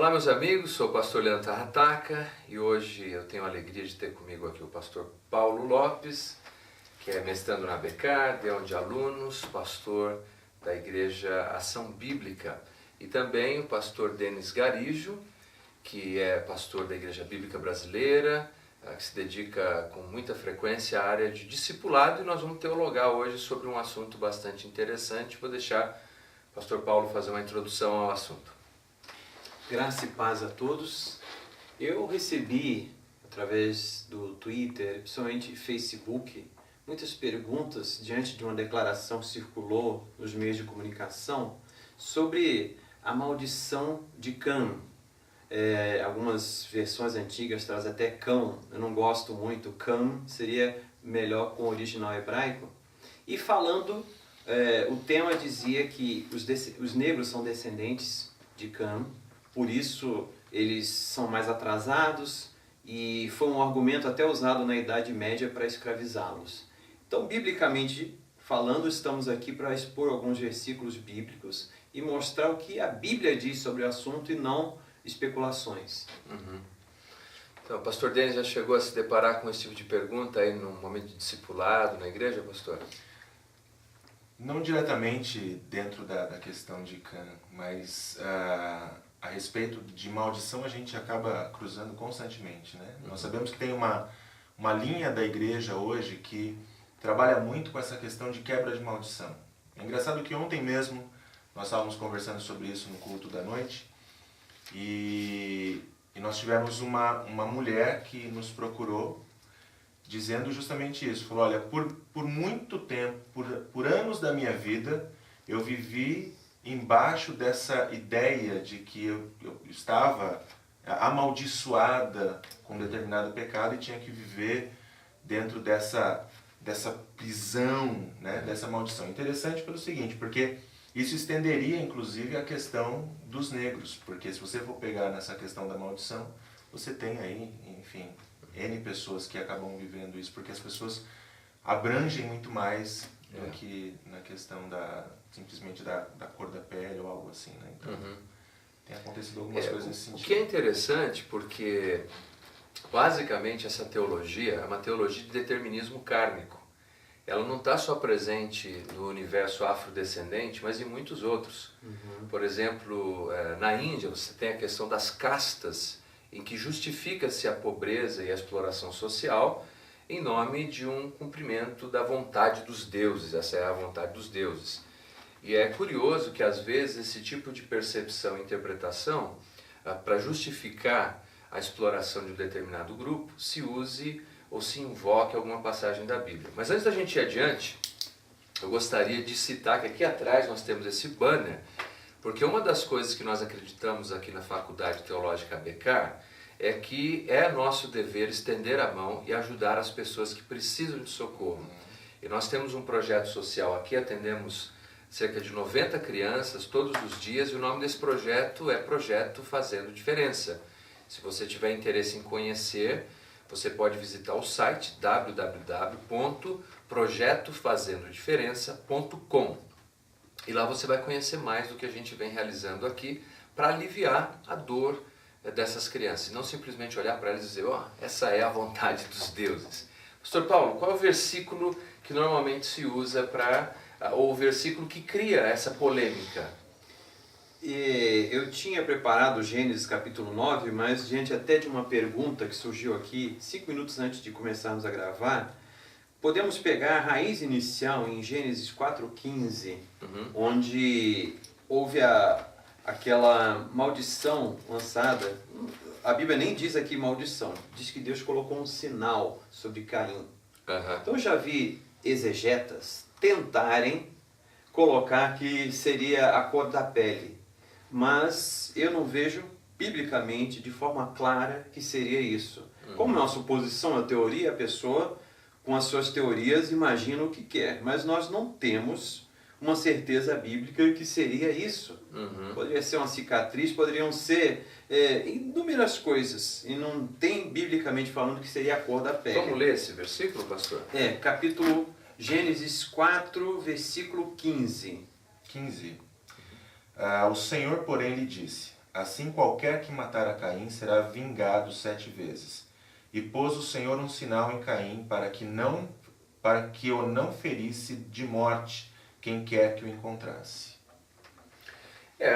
Olá meus amigos, sou o pastor Leandro Tarrataca e hoje eu tenho a alegria de ter comigo aqui o pastor Paulo Lopes, que é mestrando na Becard, é um de alunos, pastor da Igreja Ação Bíblica, e também o pastor Denis Garijo, que é pastor da Igreja Bíblica Brasileira, que se dedica com muita frequência à área de discipulado, e nós vamos teologar hoje sobre um assunto bastante interessante. Vou deixar o pastor Paulo fazer uma introdução ao assunto. Graça e paz a todos. Eu recebi, através do Twitter, principalmente Facebook, muitas perguntas diante de uma declaração que circulou nos meios de comunicação sobre a maldição de Cã. Algumas versões antigas trazem até cão. Eu não gosto muito. Cã seria melhor com o original hebraico. E falando, o tema dizia que os negros são descendentes de Cã, por isso eles são mais atrasados, e foi um argumento até usado na Idade Média para escravizá-los. Então, biblicamente falando, estamos aqui para expor alguns versículos bíblicos e mostrar o que a Bíblia diz sobre o assunto e não especulações. Então, o pastor Denis já chegou a se deparar com esse tipo de pergunta aí no momento de discipulado na igreja, pastor? Não diretamente dentro da questão de Cã, mas a respeito de maldição a gente acaba cruzando constantemente, né? Nós sabemos que tem uma linha da igreja hoje que trabalha muito com essa questão de quebra de maldição. É engraçado que ontem mesmo nós estávamos conversando sobre isso no culto da noite e nós tivemos uma mulher que nos procurou dizendo justamente isso. Falou, olha, por muito tempo, por anos da minha vida, eu vivi embaixo dessa ideia de que eu estava amaldiçoada com determinado pecado e tinha que viver dentro dessa prisão, né, dessa maldição. Interessante pelo seguinte, porque isso estenderia inclusive a questão dos negros, porque se você for pegar nessa questão da maldição, você tem aí, enfim, N pessoas que acabam vivendo isso, porque as pessoas abrangem muito mais do que na questão simplesmente da cor da pele ou algo assim, né? Então, tem acontecido algumas coisas nesse sentido. O que é interessante, porque basicamente essa teologia é uma teologia de determinismo kármico. Ela não está só presente no universo afrodescendente, mas em muitos outros. Por exemplo, na Índia você tem a questão das castas, em que justifica-se a pobreza e a exploração social em nome de um cumprimento da vontade dos deuses. Essa é a vontade dos deuses. E é curioso que às vezes esse tipo de percepção e interpretação, para justificar a exploração de um determinado grupo, se use ou se invoque alguma passagem da Bíblia. Mas antes da gente ir adiante, eu gostaria de citar que aqui atrás nós temos esse banner, porque uma das coisas que nós acreditamos aqui na Faculdade Teológica Becard é que é nosso dever estender a mão e ajudar as pessoas que precisam de socorro. E nós temos um projeto social aqui, atendemos cerca de 90 crianças todos os dias, e o nome desse projeto é Projeto Fazendo Diferença. Se você tiver interesse em conhecer, você pode visitar o site www.projetofazendodiferença.com, e lá você vai conhecer mais do que a gente vem realizando aqui para aliviar a dor dessas crianças, e não simplesmente olhar para elas e dizer, essa é a vontade dos deuses. Pastor Paulo, qual é o versículo que normalmente se usa ou o versículo que cria essa polêmica? Eu tinha preparado Gênesis capítulo 9, mas diante até de uma pergunta que surgiu aqui 5 minutos antes de começarmos a gravar, podemos pegar a raiz inicial em Gênesis 4,15, onde houve aquela maldição lançada. A Bíblia nem diz aqui maldição, diz que Deus colocou um sinal sobre Caim. Então eu já vi exegetas tentarem colocar que seria a cor da pele, mas eu não vejo biblicamente de forma clara que seria isso. Como é uma suposição, uma teoria, a pessoa com as suas teorias imagina o que quer, mas nós não temos uma certeza bíblica que seria isso. Poderia ser uma cicatriz, poderiam ser inúmeras coisas, e não tem biblicamente falando que seria a cor da pele. Vamos ler esse versículo, pastor? Capítulo Gênesis 4, versículo 15. 15. O Senhor, porém, lhe disse, assim qualquer que matar a Caim será vingado 7 vezes. E pôs o Senhor um sinal em Caim para que eu não ferisse de morte quem quer que o encontrasse.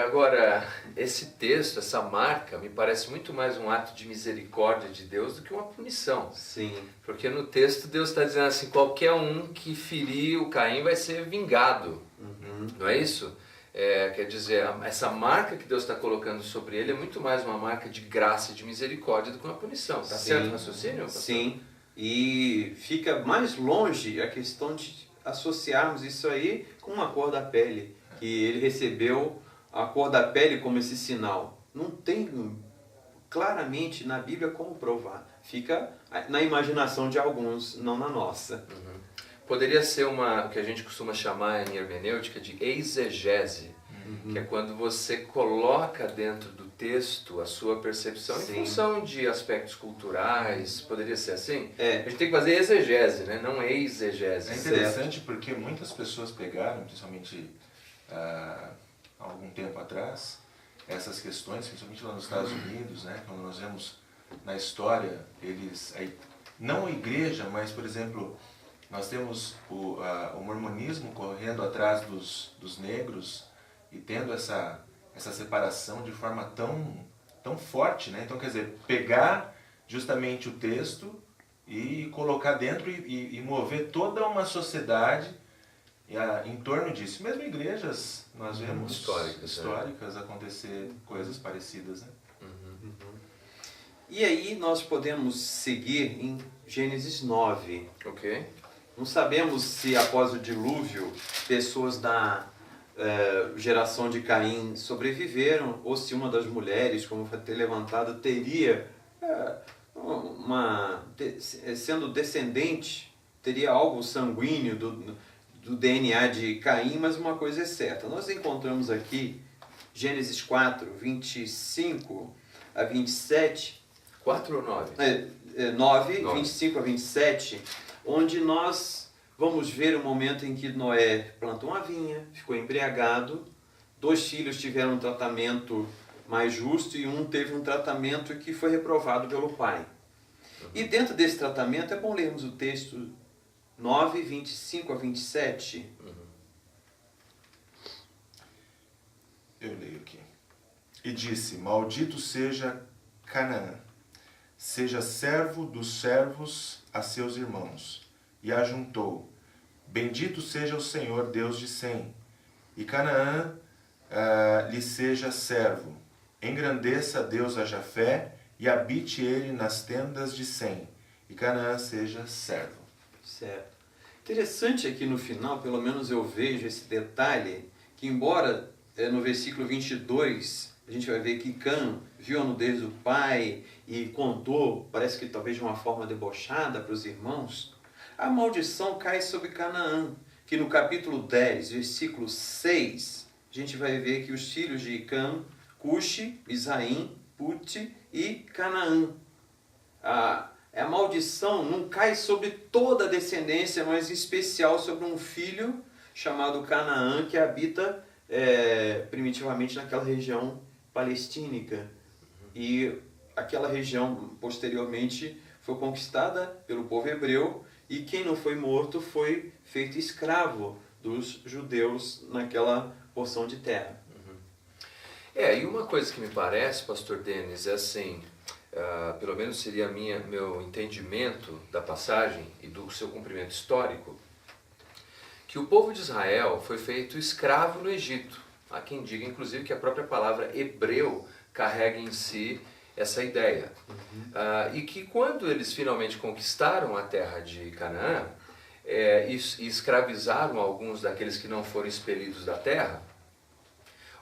Agora, esse texto, essa marca, me parece muito mais um ato de misericórdia de Deus do que uma punição. Sim. Porque no texto Deus está dizendo assim, qualquer um que ferir o Caim vai ser vingado. Não é isso? Quer dizer, essa marca que Deus está colocando sobre ele é muito mais uma marca de graça e de misericórdia do que uma punição. Está certo o raciocínio, pastor? Sim, e fica mais longe a questão de associarmos isso aí com uma cor da pele, que ele recebeu a cor da pele como esse sinal. Não tem claramente na Bíblia como provar. Fica na imaginação de alguns, não na nossa. Poderia ser o que a gente costuma chamar em hermenêutica de exegese, que é quando você coloca dentro do texto a sua percepção em função de aspectos culturais. Poderia ser assim? A gente tem que fazer exegese, né? Não exegese. É interessante porque muitas pessoas pegaram, principalmente há algum tempo atrás, essas questões, principalmente lá nos Estados Unidos, né? Quando nós vemos na história, não a igreja, mas, por exemplo, nós temos o mormonismo correndo atrás dos negros e tendo essa separação de forma tão forte, né? Então, quer dizer, pegar justamente o texto e colocar dentro e mover toda uma sociedade em torno disso. Mesmo igrejas, nós vemos históricas acontecer coisas parecidas, né? E aí nós podemos seguir em Gênesis 9. Ok. Não sabemos se após o dilúvio pessoas da geração de Caim sobreviveram ou se uma das mulheres, como foi até levantado, teria sendo descendente, teria algo sanguíneo do DNA de Caim, mas uma coisa é certa. Nós encontramos aqui Gênesis 4, 25 a 27. 4 ou 9? 9, 25 a 27, onde nós vamos ver o momento em que Noé plantou uma vinha, ficou embriagado, 2 filhos tiveram um tratamento mais justo e um teve um tratamento que foi reprovado pelo pai. E dentro desse tratamento é bom lermos o texto 9, 25 a 27. Eu leio aqui. E disse, maldito seja Canaã, seja servo dos servos a seus irmãos. E ajuntou, bendito seja o Senhor Deus de Sem, e Canaã lhe seja servo. Engrandeça Deus a Jafé, e habite ele nas tendas de Sem, e Canaã seja servo. Certo. Interessante aqui no final, pelo menos eu vejo esse detalhe, que embora no versículo 22, a gente vai ver que Cã viu a nudez do pai e contou, parece que talvez de uma forma debochada para os irmãos, a maldição cai sobre Canaã, que no capítulo 10, versículo 6, a gente vai ver que os filhos de Cã, Cuxi, Misaim, Puti e Canaã. A maldição não cai sobre toda a descendência, mas em especial sobre um filho chamado Canaã, que habita primitivamente naquela região palestínica. E aquela região posteriormente foi conquistada pelo povo hebreu e quem não foi morto foi feito escravo dos judeus naquela porção de terra. E uma coisa que me parece, pastor Denis, é assim, pelo menos seria meu entendimento da passagem e do seu cumprimento histórico, que o povo de Israel foi feito escravo no Egito. Há quem diga, inclusive, que a própria palavra hebreu carrega em si essa ideia. E que quando eles finalmente conquistaram a terra de Canaã e escravizaram alguns daqueles que não foram expelidos da terra,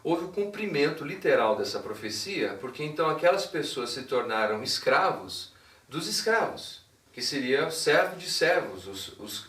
houve o cumprimento literal dessa profecia, porque então aquelas pessoas se tornaram escravos dos escravos, que seria servo de servos,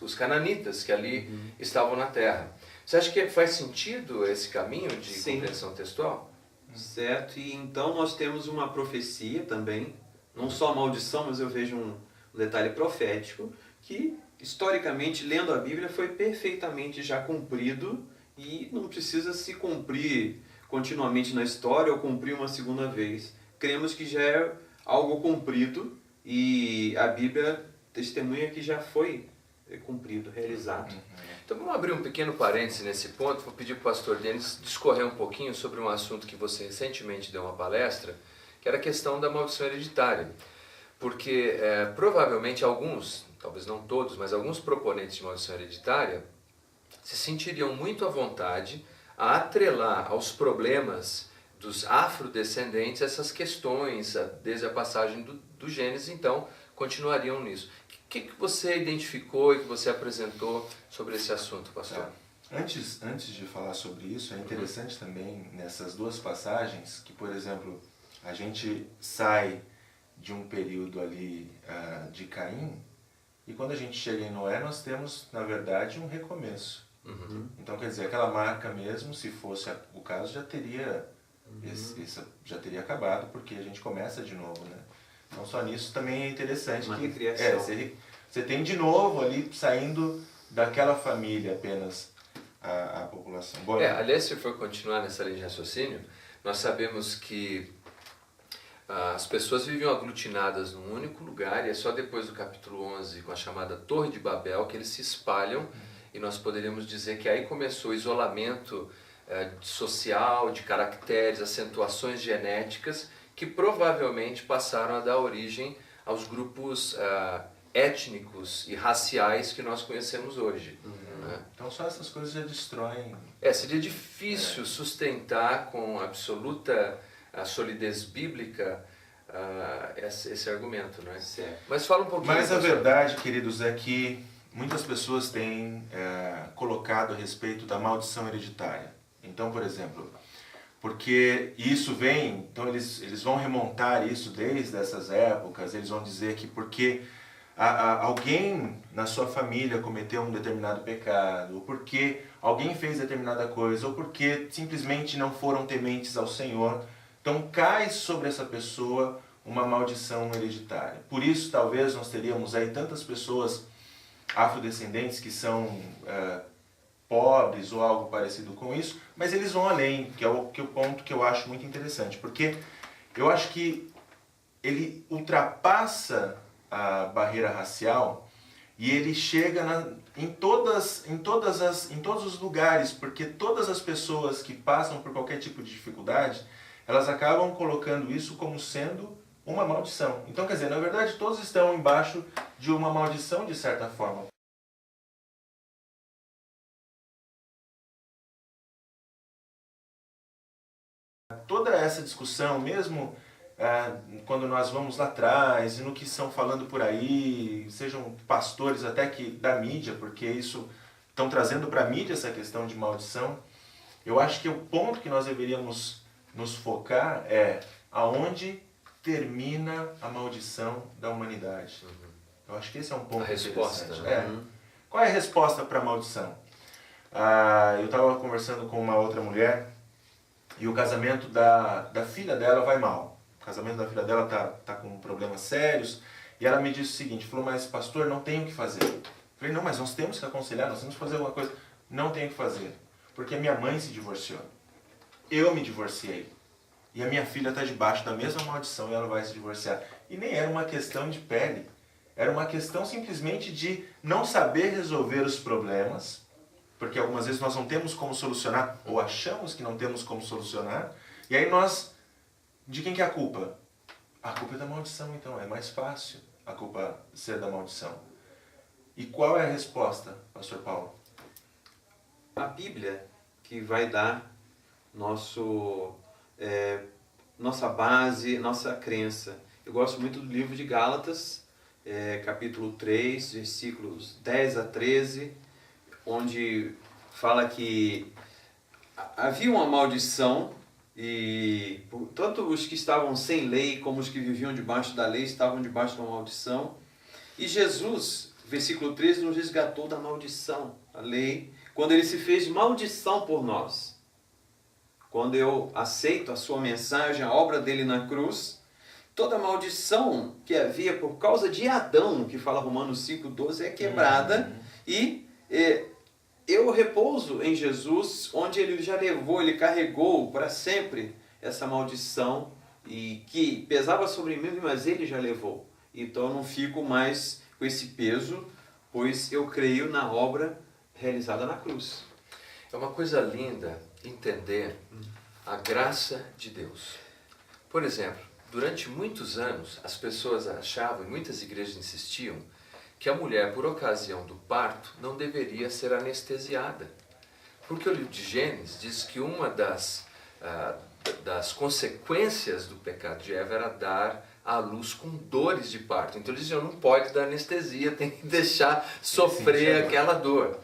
os cananitas que ali estavam na terra. Você acha que faz sentido esse caminho de compreensão textual? Certo, e então nós temos uma profecia também, não só a maldição, mas eu vejo um detalhe profético, que historicamente, lendo a Bíblia, foi perfeitamente já cumprido e não precisa se cumprir continuamente na história ou cumprir uma segunda vez. Cremos que já é algo cumprido e a Bíblia testemunha que já foi cumprido, realizado. Então vamos abrir um pequeno parêntese nesse ponto. Vou pedir para o pastor Denis discorrer um pouquinho sobre um assunto que você recentemente deu uma palestra, que era a questão da maldição hereditária. Porque provavelmente alguns, talvez não todos, mas alguns proponentes de maldição hereditária se sentiriam muito à vontade a atrelar aos problemas dos afrodescendentes essas questões, desde a passagem do Gênesis, então continuariam nisso. O que você identificou e que você apresentou sobre esse assunto, pastor? Antes de falar sobre isso, é interessante também nessas duas passagens que, por exemplo, a gente sai de um período ali de Caim e quando a gente chega em Noé nós temos, na verdade, um recomeço. Então, quer dizer, aquela marca mesmo, se fosse o caso, já teria acabado, porque a gente começa de novo, né? Não só nisso, também é interessante você tem de novo ali saindo daquela família apenas a população. Bom, aliás, se for continuar nessa linha de raciocínio, nós sabemos que as pessoas viviam aglutinadas num único lugar e é só depois do capítulo 11, com a chamada Torre de Babel, que eles se espalham e nós poderíamos dizer que aí começou o isolamento social, de caracteres, acentuações genéticas que provavelmente passaram a dar origem aos grupos étnicos e raciais que nós conhecemos hoje. Né? Então só essas coisas já destroem. Seria difícil sustentar com absoluta solidez bíblica esse argumento, não é? Certo. Mas fala um pouquinho. Mas a verdade, queridos, é que muitas pessoas têm colocado a respeito da maldição hereditária. Então, por exemplo, porque isso vem, então eles vão remontar isso desde essas épocas, eles vão dizer que porque alguém na sua família cometeu um determinado pecado, ou porque alguém fez determinada coisa, ou porque simplesmente não foram tementes ao Senhor, então cai sobre essa pessoa uma maldição hereditária. Por isso, talvez nós teríamos aí tantas pessoas afrodescendentes que são pobres ou algo parecido com isso, mas eles vão além, que é o ponto que eu acho muito interessante, porque eu acho que ele ultrapassa a barreira racial e ele chega em todos os lugares, porque todas as pessoas que passam por qualquer tipo de dificuldade, elas acabam colocando isso como sendo uma maldição. Então, quer dizer, na verdade todos estão embaixo de uma maldição de certa forma. Toda essa discussão, mesmo quando nós vamos lá atrás, e no que estão falando por aí, sejam pastores até que da mídia, porque isso estão trazendo para a mídia essa questão de maldição, eu acho que o ponto que nós deveríamos nos focar é aonde termina a maldição da humanidade. Eu acho que esse é um ponto resposta, interessante. Qual é a resposta para a maldição? Eu estava conversando com uma outra mulher e o casamento da filha dela vai mal. O casamento da filha dela tá com problemas sérios e ela me disse o seguinte, falou, mas pastor, não tem o que fazer. Eu falei, não, mas nós temos que aconselhar, nós temos que fazer alguma coisa. Não tem o que fazer, porque minha mãe se divorciou. Eu me divorciei. E a minha filha está debaixo da mesma maldição e ela vai se divorciar. E nem era uma questão de pele. Era uma questão simplesmente de não saber resolver os problemas, porque algumas vezes nós não temos como solucionar, ou achamos que não temos como solucionar, e aí de quem que é a culpa? A culpa é da maldição, então, é mais fácil a culpa ser da maldição. E qual é a resposta, pastor Paulo? A Bíblia que vai dar nossa base, nossa crença. Eu gosto muito do livro de Gálatas, capítulo 3, versículos 10 a 13, onde fala que havia uma maldição e tanto os que estavam sem lei como os que viviam debaixo da lei estavam debaixo de uma maldição. E Jesus, versículo 13, nos resgatou da maldição, a lei, quando ele se fez maldição por nós. Quando eu aceito a sua mensagem, a obra dele na cruz, toda a maldição que havia por causa de Adão, que fala Romanos 5,12, é quebrada e eu repouso em Jesus, onde Ele já levou, Ele carregou para sempre essa maldição e que pesava sobre mim, mas Ele já levou. Então eu não fico mais com esse peso, pois eu creio na obra realizada na cruz. É uma coisa linda entender a graça de Deus. Por exemplo, durante muitos anos as pessoas achavam, e muitas igrejas insistiam, que a mulher, por ocasião do parto, não deveria ser anestesiada. Porque o livro de Gênesis diz que uma das consequências do pecado de Eva era dar à luz com dores de parto. Então eles diziam, não pode dar anestesia, tem que deixar sofrer aquela dor.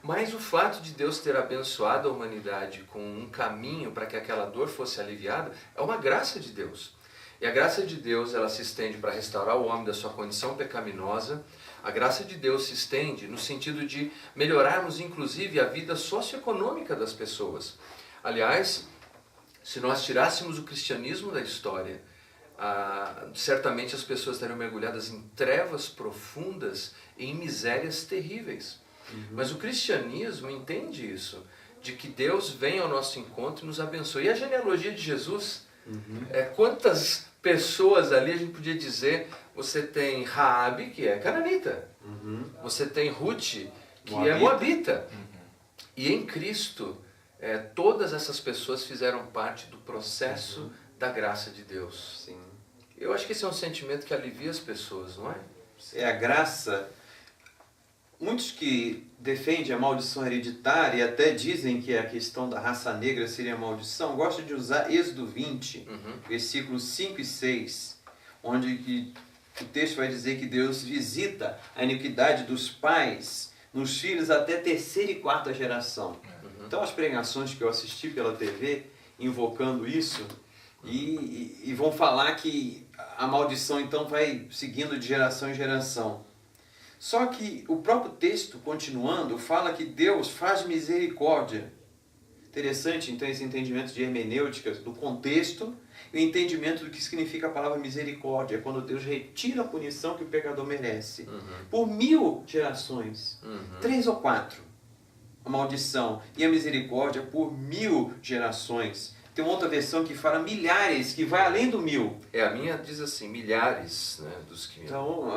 Mas o fato de Deus ter abençoado a humanidade com um caminho para que aquela dor fosse aliviada é uma graça de Deus. E a graça de Deus, ela se estende para restaurar o homem da sua condição pecaminosa. A graça de Deus se estende no sentido de melhorarmos inclusive a vida socioeconômica das pessoas. Aliás, se nós tirássemos o cristianismo da história, certamente as pessoas estariam mergulhadas em trevas profundas e em misérias terríveis. Mas o cristianismo entende isso, de que Deus vem ao nosso encontro e nos abençoa. E a genealogia de Jesus, quantas pessoas ali a gente podia dizer, você tem Raabe, que é cananita, você tem Ruth, que é moabita, e em Cristo todas essas pessoas fizeram parte do processo da graça de Deus. Sim. Eu acho que esse é um sentimento que alivia as pessoas, não é? É a graça. Muitos que defendem a maldição hereditária e até dizem que a questão da raça negra seria maldição, gostam de usar Êxodo 20, versículos 5 e 6, onde o texto vai dizer que Deus visita a iniquidade dos pais nos filhos até terceira e quarta geração. Então as pregações que eu assisti pela TV, invocando isso, e vão falar que a maldição então vai seguindo de geração em geração. Só que o próprio texto, continuando, fala que Deus faz misericórdia. Interessante, então, esse entendimento de hermenêutica, do contexto, e o entendimento do que significa a palavra misericórdia, é quando Deus retira a punição que o pecador merece. Por 1000 gerações, 3 ou 4, a maldição, e a misericórdia por 1000 gerações. Tem uma outra versão que fala milhares, que vai além do 1000. A minha diz assim, milhares, né, dos que... Então,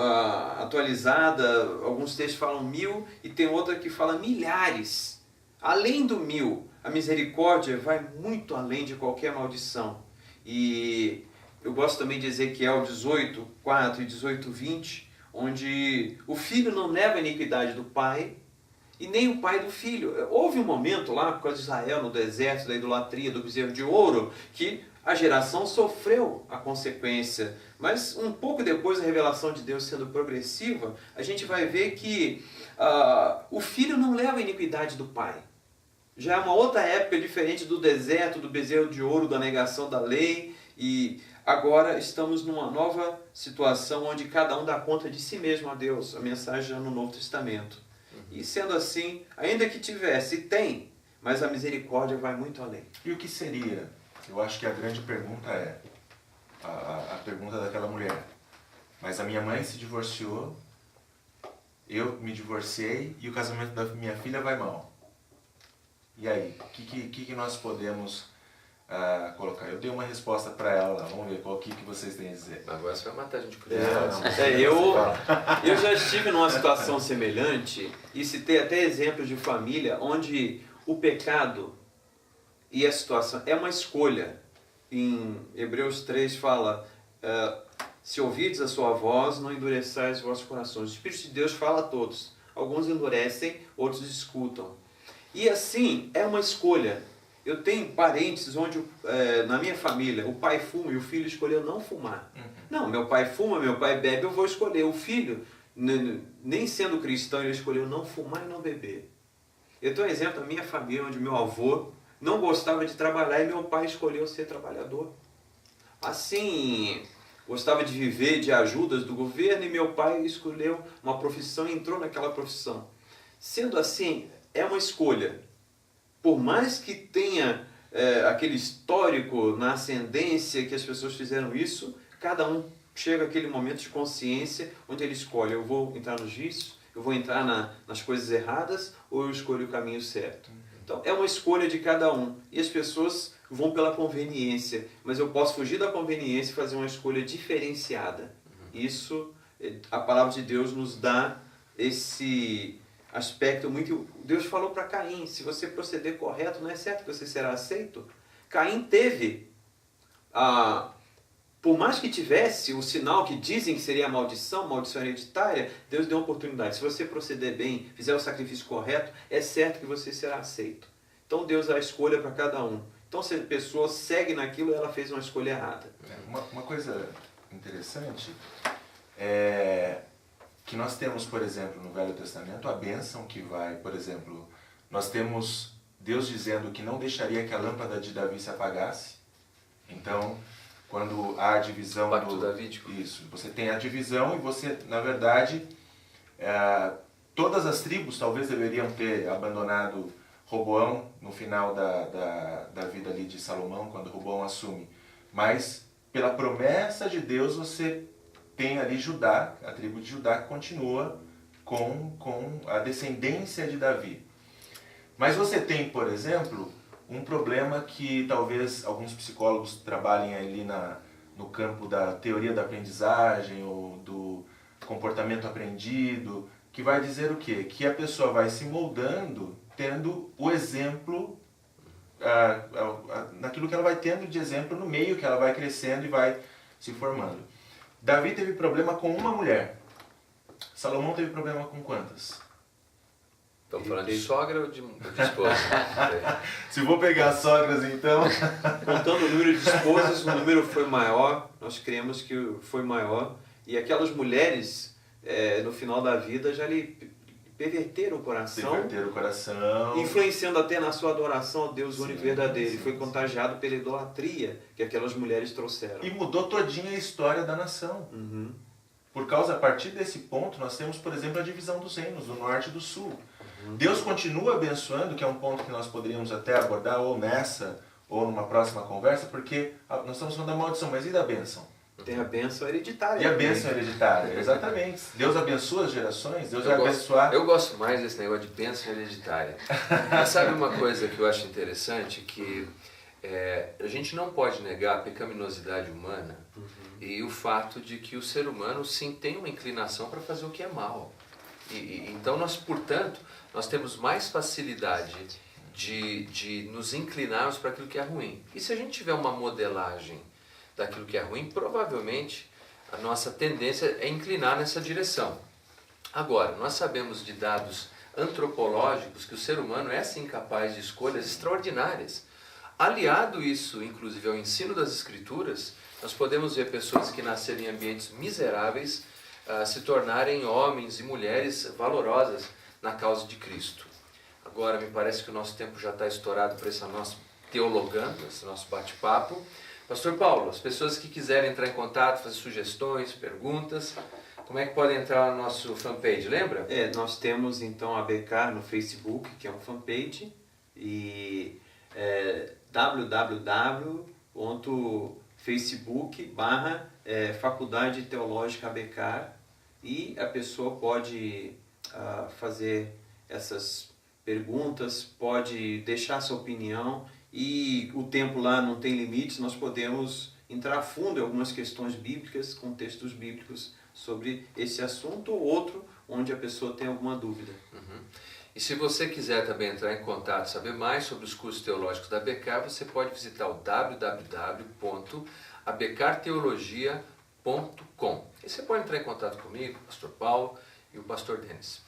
atualizada, alguns textos falam 1000 e tem outra que fala milhares. Além do 1000, a misericórdia vai muito além de qualquer maldição. E eu gosto também de Ezequiel 18, 4 e 18, 20, onde o filho não leva a iniquidade do pai, e nem o pai do filho. Houve um momento lá, por causa de Israel, no deserto, da idolatria, do bezerro de ouro, que a geração sofreu a consequência. Mas um pouco depois da revelação de Deus sendo progressiva, a gente vai ver que o filho não leva a iniquidade do pai. Já é uma outra época diferente do deserto, do bezerro de ouro, da negação da lei. E agora estamos numa nova situação onde cada um dá conta de si mesmo a Deus. A mensagem já no Novo Testamento. E sendo assim, ainda que tivesse, tem, mas a misericórdia vai muito além. E o que seria? Eu acho que a grande pergunta é, a pergunta daquela mulher. Mas a minha mãe se divorciou, eu me divorciei e o casamento da minha filha vai mal. E aí, o que nós podemos colocar? Eu dei uma resposta para ela, vamos ver qual que vocês têm a dizer. Agora você vai matar a gente por Eu já estive numa situação semelhante e citei até exemplos de família onde o pecado e a situação é uma escolha. Em Hebreus 3 fala, se ouvides a sua voz, não endureçais os vossos corações. O Espírito de Deus fala a todos. Alguns endurecem, outros escutam. E assim, é uma escolha. Eu tenho parentes onde, na minha família, o pai fuma e o filho escolheu não fumar. Não, meu pai fuma, meu pai bebe, eu vou escolher. O filho, nem sendo cristão, ele escolheu não fumar e não beber. Eu tenho um exemplo da minha família, onde meu avô não gostava de trabalhar e meu pai escolheu ser trabalhador. Assim, gostava de viver de ajudas do governo e meu pai escolheu uma profissão e entrou naquela profissão. Sendo assim, é uma escolha. Por mais que tenha aquele histórico na ascendência que as pessoas fizeram isso, cada um chega àquele momento de consciência onde ele escolhe, eu vou entrar nos vícios, eu vou entrar nas coisas erradas ou eu escolho o caminho certo. Então é uma escolha de cada um. E as pessoas vão pela conveniência, mas eu posso fugir da conveniência e fazer uma escolha diferenciada. Isso, a palavra de Deus nos dá esse aspecto muito... Deus falou para Caim, se você proceder correto, não é certo que você será aceito? Caim teve, por mais que tivesse o sinal que dizem que seria a maldição hereditária, Deus deu uma oportunidade. Se você proceder bem, fizer o sacrifício correto, é certo que você será aceito. Então Deus dá a escolha para cada um. Então se a pessoa segue naquilo, ela fez uma escolha errada. Uma coisa interessante é que nós temos, por exemplo, no Velho Testamento, a bênção que vai, por exemplo, nós temos Deus dizendo que não deixaria que a lâmpada de Davi se apagasse. Então, quando há a divisão Pacto davídico. Isso, você tem a divisão e você, na verdade, todas as tribos talvez deveriam ter abandonado Roboão no final da vida ali de Salomão, quando Roboão assume. Mas, pela promessa de Deus, você tem ali Judá, a tribo de Judá, que continua com a descendência de Davi. Mas você tem, por exemplo, um problema que talvez alguns psicólogos trabalhem ali no campo da teoria da aprendizagem ou do comportamento aprendido, que vai dizer o quê? Que a pessoa vai se moldando tendo o exemplo, naquilo que ela vai tendo de exemplo no meio, que ela vai crescendo e vai se formando. Davi teve problema com uma mulher. Salomão teve problema com quantas? Estamos falando de sogra ou de esposa? Se vou pegar as sogras, então... Contando o número de esposas, o número foi maior, nós cremos que foi maior. E aquelas mulheres, no final da vida, já lhe perverteram o coração. Influenciando até na sua adoração ao Deus único e verdadeiro. E foi contagiado pela idolatria que aquelas mulheres trouxeram. E mudou todinha a história da nação. Uhum. Por causa, a partir desse ponto, nós temos, por exemplo, a divisão dos reinos, do norte e do sul. Deus continua abençoando, que é um ponto que nós poderíamos até abordar ou nessa, ou numa próxima conversa, porque nós estamos falando da maldição, mas e da bênção? Tem a bênção hereditária. E a bênção hereditária, exatamente. Deus abençoa as gerações, Deus vai abençoar... Eu gosto mais desse negócio de bênção hereditária. Mas sabe uma coisa que eu acho interessante? Que a gente não pode negar a pecaminosidade humana e o fato de que o ser humano, sim, tem uma inclinação para fazer o que é mal. Então, portanto, nós temos mais facilidade de nos inclinarmos para aquilo que é ruim. E se a gente tiver uma modelagem daquilo que é ruim, provavelmente a nossa tendência é inclinar nessa direção. Agora, nós sabemos de dados antropológicos que o ser humano é sim capaz de escolhas extraordinárias. Aliado isso, inclusive, ao ensino das Escrituras, nós podemos ver pessoas que nasceram em ambientes miseráveis se tornarem homens e mulheres valorosas na causa de Cristo. Agora, me parece que o nosso tempo já está estourado para esse nosso teologando, esse nosso bate-papo. Pastor Paulo, as pessoas que quiserem entrar em contato, fazer sugestões, perguntas, como é que podem entrar no nosso fanpage, lembra? Nós temos então a BK no Facebook, que é um fanpage, e www.facebook.com/Faculdade Teológica Becar, e a pessoa pode fazer essas perguntas, pode deixar sua opinião, e o tempo lá não tem limites, nós podemos entrar a fundo em algumas questões bíblicas, com textos bíblicos sobre esse assunto ou outro, onde a pessoa tem alguma dúvida. E se você quiser também entrar em contato, saber mais sobre os cursos teológicos da Becar, você pode visitar o www.abecarteologia.com. E você pode entrar em contato comigo, o pastor Paulo e o pastor Denis.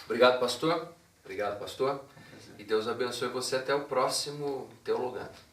Obrigado, pastor. Obrigado, pastor. E Deus abençoe você até o próximo Teologando.